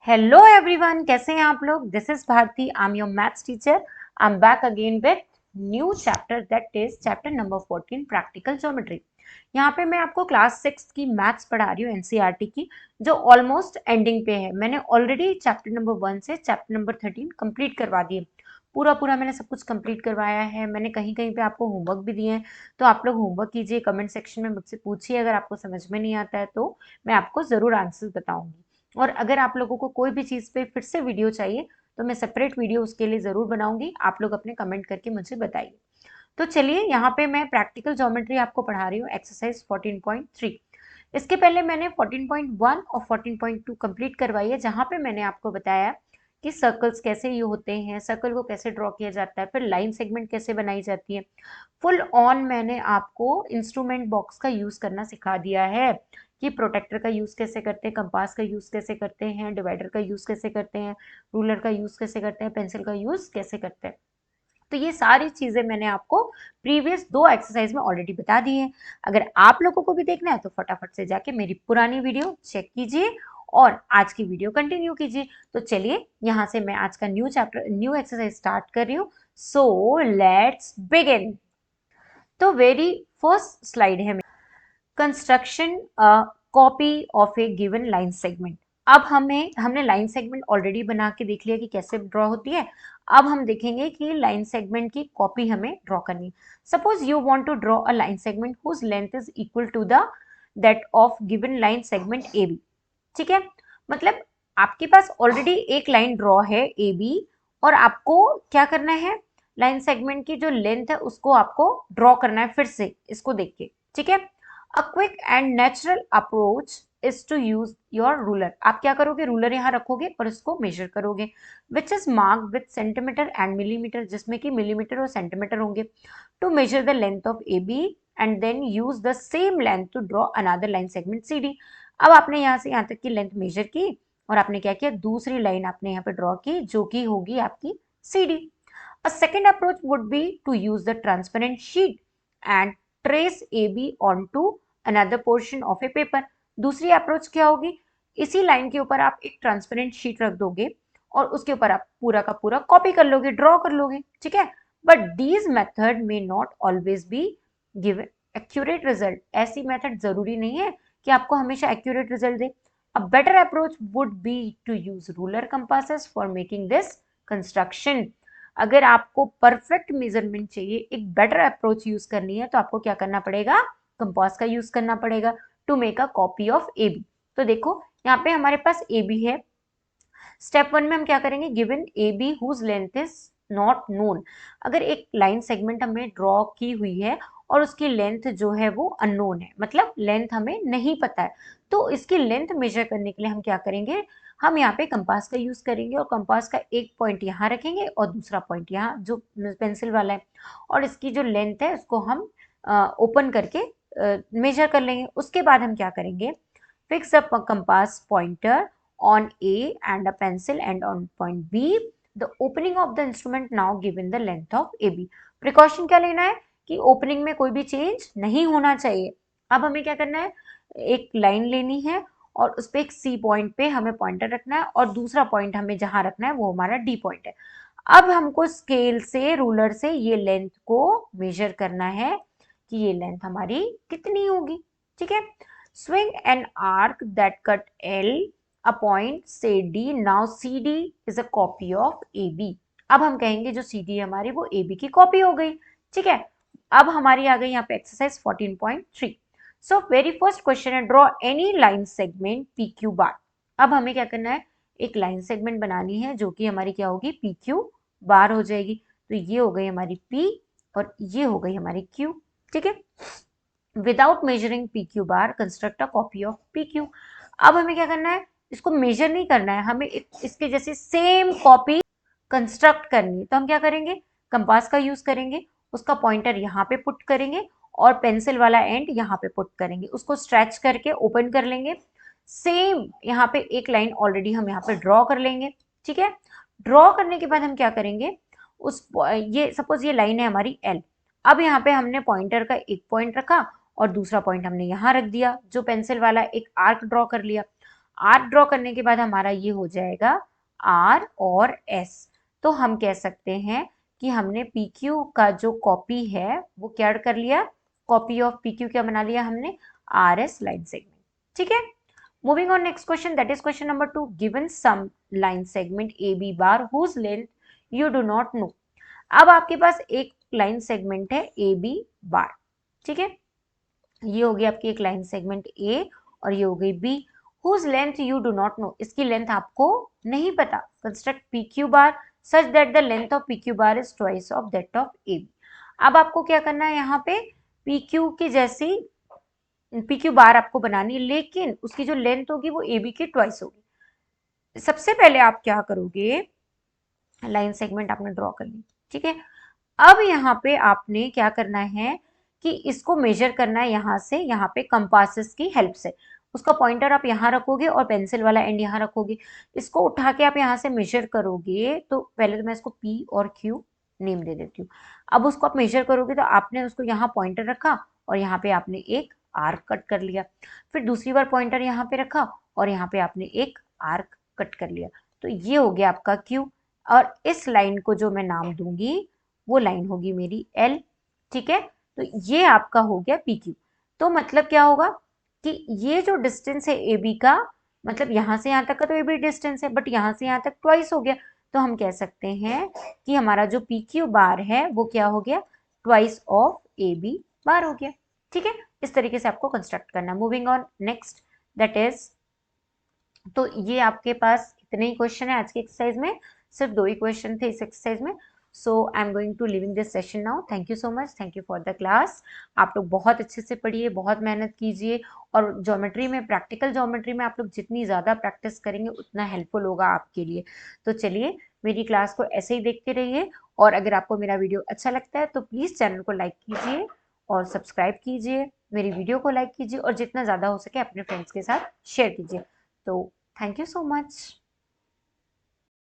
Hello everyone, कैसे हैं आप लोग। This is Bharti, I am your maths teacher. I am back again with new chapter, that is chapter number 14, practical geometry. यहाँ पे मैं आपको क्लास 6 की मैथ्स पढ़ा रही हूँ, एनसीईआरटी की, जो ऑलमोस्ट एंडिंग पे है। मैंने ऑलरेडी चैप्टर नंबर 1 से चैप्टर नंबर 13 कंप्लीट करवा दिए। पूरा पूरा मैंने सब कुछ कंप्लीट करवाया है। मैंने कहीं कहीं पे आपको होमवर्क भी दिए हैं, तो आप लोग होमवर्क कीजिए, कमेंट सेक्शन में मुझसे पूछिए। अगर आपको समझ में नहीं आता है तो मैं आपको ज़रूर आंसर बताऊंगी। और अगर आप लोगों को कोई भी चीज़ पे फिर से वीडियो चाहिए तो मैं सेपरेट वीडियो उसके लिए ज़रूर बनाऊंगी। आप लोग अपने कमेंट करके मुझे बताइए। तो चलिए, यहाँ पे मैं प्रैक्टिकल ज्योमेट्री आपको पढ़ा रही हूँ, एक्सरसाइज 14.3। इसके पहले मैंने 14.1 और 14.2 कंप्लीट करवाई है, जहाँ पे मैंने आपको बताया कि सर्कल्स कैसे ये होते हैं, सर्कल को कैसे ड्रॉ किया जाता है, फिर लाइन सेगमेंट कैसे बनाई जाती है। फुल ऑन मैंने आपको इंस्ट्रूमेंट बॉक्स का यूज करना सिखा दिया है कि प्रोटेक्टर का यूज कैसे करते हैं, कंपास का यूज कैसे करते हैं, डिवाइडर का यूज कैसे करते हैं, रूलर का यूज कैसे करते हैं, पेंसिल का यूज कैसे करते हैं। तो ये सारी चीजें मैंने आपको प्रीवियस 2 एक्सरसाइज में ऑलरेडी बता दी है। अगर आप लोगों को भी देखना है तो फटाफट से जाके मेरी पुरानी वीडियो चेक कीजिए और आज की वीडियो कंटिन्यू कीजिए। तो चलिए, यहाँ से मैं आज का new chapter, new exercise start कर रही हूँ। So let's begin. तो वेरी फर्स्ट स्लाइड है construction copy of A given line segment. अब हमने लाइन सेगमेंट ऑलरेडी बना के देख लिया कि कैसे ड्रॉ होती है। अब हम देखेंगे कि लाइन सेगमेंट की कॉपी हमें ड्रॉ करनी है। Suppose you want to draw a line segment whose length is equal to the that of given line segment A B. ठीक है, मतलब आपके पास ऑलरेडी एक लाइन ड्रॉ है ए बी, और आपको क्या करना है, लाइन सेगमेंट की जो लेंथ है उसको आपको ड्रॉ करना है फिर से इसको देख के। ठीक है, a quick and natural approach is to use your ruler. आप क्या करोगे, रूलर यहाँ रखोगे और इसको मेजर करोगे, which is mark with centimetre and millimetre, जिसमें कि मिलीमीटर और सेंटीमीटर होंगे, to measure the length of A B and then use the same length to draw another line segment C D. अब आपने यहाँ से यहाँ तक की लेंथ मेजर की और आपने क्या किया, दूसरी लाइन आपने यहाँ पे ड्रॉ की जो कि होगी आपकी C D. A second approach would be to use the transparent sheet and trace AB onto another portion of a paper. दूसरी अप्रोच क्या होगी, इसी लाइन के ऊपर आप एक ट्रांसपेरेंट शीट रख दोगे और उसके ऊपर आप पूरा का पूरा कॉपी कर लोगे, ड्रॉ कर लोगे। ठीक है, but these method may not always be give accurate result. ऐसी मेथड जरूरी नहीं है कि आपको हमेशा एक्यूरेट रिजल्ट दे। A better approach would be to use ruler compasses for making this construction. अगर आपको परफेक्ट मेजरमेंट चाहिए, एक बेटर अप्रोच यूज करनी है, तो आपको क्या करना पड़ेगा, कंपास का यूज करना पड़ेगा to make a copy of A B. तो देखो यहाँ पे हमारे पास ए बी है। स्टेप 1 में हम क्या करेंगे, given A B whose length is not known. अगर एक लाइन सेगमेंट हमें ड्रॉ की हुई है और उसकी लेंथ जो है वो अननोन है, मतलब लेंथ हमें नहीं पता है, तो इसकी लेंथ मेजर करने के लिए हम क्या करेंगे, हम यहाँ पे कंपास का यूज करेंगे और कंपास का एक पॉइंट यहाँ रखेंगे और दूसरा पॉइंट यहाँ जो पेंसिल वाला है, और इसकी जो लेंथ है उसको हम ओपन करके मेजर कर लेंगे। उसके बाद हम क्या करेंगे, fix a compass pointer on A and a pencil and on point B, the opening of the instrument now given the length of AB। Precaution क्या लेना है कि ओपनिंग में कोई भी चेंज नहीं होना चाहिए। अब हमें क्या करना है, एक लाइन लेनी है और उस पर एक सी पॉइंट पे हमें पॉइंटर रखना है और दूसरा पॉइंट हमें जहां रखना है वो हमारा डी पॉइंट है। अब हमको स्केल से, रूलर से ये लेंथ को मेजर करना है कि ये लेंथ हमारी कितनी होगी। ठीक है, swing an arc that cut L a point say D, now CD is a copy of AB। अब हम कहेंगे जो CD है हमारी वो AB की कॉपी हो गई। ठीक है, अब हमारी आ गई यहाँ पे exercise 14.3। So very first question है, draw any line segment PQ bar. अब हमें क्या करना है, एक लाइन सेगमेंट बनानी है जो कि हमारी क्या होगी, PQ बार हो जाएगी। तो ये हो गई हमारी P और ये हो गई हमारी Q। ठीक है, without measuring PQ bar construct a copy of PQ। अब हमें क्या करना है, इसको मेजर नहीं करना है, हमें इसके जैसे सेम कॉपी कंस्ट्रक्ट करनी है। तो हम क्या करेंगे, कंपास का यूज करेंगे, उसका पॉइंटर यहाँ पे पुट करेंगे और पेंसिल वाला एंड यहाँ पे पुट करेंगे, उसको स्ट्रेच करके ओपन कर लेंगे। सेम यहाँ पे एक लाइन ऑलरेडी हम यहाँ पे ड्रॉ कर लेंगे। ठीक है, ड्रॉ करने के बाद हम क्या करेंगे, उस ये सपोज ये लाइन है हमारी L। अब यहाँ पे हमने पॉइंटर का एक पॉइंट रखा और दूसरा पॉइंट हमने यहाँ रख दिया, जो पेंसिल वाला एक आर्क ड्रॉ कर लिया। आर्क ड्रॉ करने के बाद हमारा ये हो जाएगा आर और एस। तो हम कह सकते हैं कि हमने पी क्यू का जो कॉपी है वो क्या कर लिया, कॉपी ऑफ पी क्यू क्या बना लिया हमने, आर एस लाइन सेगमेंट। ठीक है, moving on next question, that is question number 2, given some line segment AB bar whose length you do not know। अब आपके पास एक लाइन सेगमेंट है ए बी बार, ठीक है, ये हो गई आपकी एक लाइन सेगमेंट ए और ये हो गई B, whose length you do not know, इसकी लेंथ आपको नहीं पता। Construct P Q bar such that the length of P Q bar is twice of that of A B. अब आपको क्या करना है, यहाँ पे पी क्यू की जैसी पी क्यू बार आपको बनानी है, लेकिन उसकी जो लेंथ होगी वो ए बी की ट्वाइस होगी। सबसे पहले आप क्या करोगे, लाइन सेगमेंट आपने ड्रॉ कर ली, ठीक है। अब यहाँ पे आपने क्या करना है कि इसको मेजर करना है यहाँ से, यहाँ पे कंपासेस की हेल्प से। उसका पॉइंटर आप यहाँ रखोगे और पेंसिल वाला एंड यहाँ रखोगे, इसको उठा के आप यहाँ से मेजर करोगे। तो पहले तो मैं इसको पी और क्यू नेम दे देती हूँ। अब उसको आप मेजर करोगे तो आपने उसको यहाँ पॉइंटर रखा और यहाँ पे आपने एक आर्क कट कर लिया, फिर दूसरी बार पॉइंटर यहाँ पे रखा और यहाँ पे आपने एक आर्क कट कर लिया। तो ये हो गया आपका क्यू, और इस लाइन को जो मैं नाम दूंगी वो लाइन होगी मेरी एल, ठीक है। तो ये आपका हो गया पी क्यू। तो मतलब क्या होगा कि ये जो डिस्टेंस है ए बी का, मतलब यहाँ से यहाँ तक का तो ए बी डिस्टेंस है, बट यहाँ से यहाँ तक ट्वाइस हो गया। तो हम कह सकते हैं कि हमारा जो पी क्यू बार है वो क्या हो गया, twice of A B bar हो गया, ठीक है। इस तरीके से आपको कंस्ट्रक्ट करना। Moving on next, that is, तो ये आपके पास इतने ही क्वेश्चन है आज की एक्सरसाइज में, सिर्फ 2 ही क्वेश्चन थे इस एक्सरसाइज में। So I am going to living this session now. Thank you so much, thank you for the class. आप लोग बहुत अच्छे से पढ़िए, बहुत मेहनत कीजिए, और ज्योमेट्री में, प्रैक्टिकल ज्योमेट्री में आप लोग जितनी ज़्यादा प्रैक्टिस करेंगे उतना हेल्पफुल होगा आपके लिए। तो चलिए, मेरी क्लास को ऐसे ही देखते रहिए, और अगर आपको मेरा वीडियो अच्छा लगता है तो प्लीज़ चैनल को लाइक कीजिए और सब्सक्राइब कीजिए, मेरी वीडियो को लाइक कीजिए, और जितना ज़्यादा हो सके अपने फ्रेंड्स के साथ शेयर कीजिए। तो thank you so much।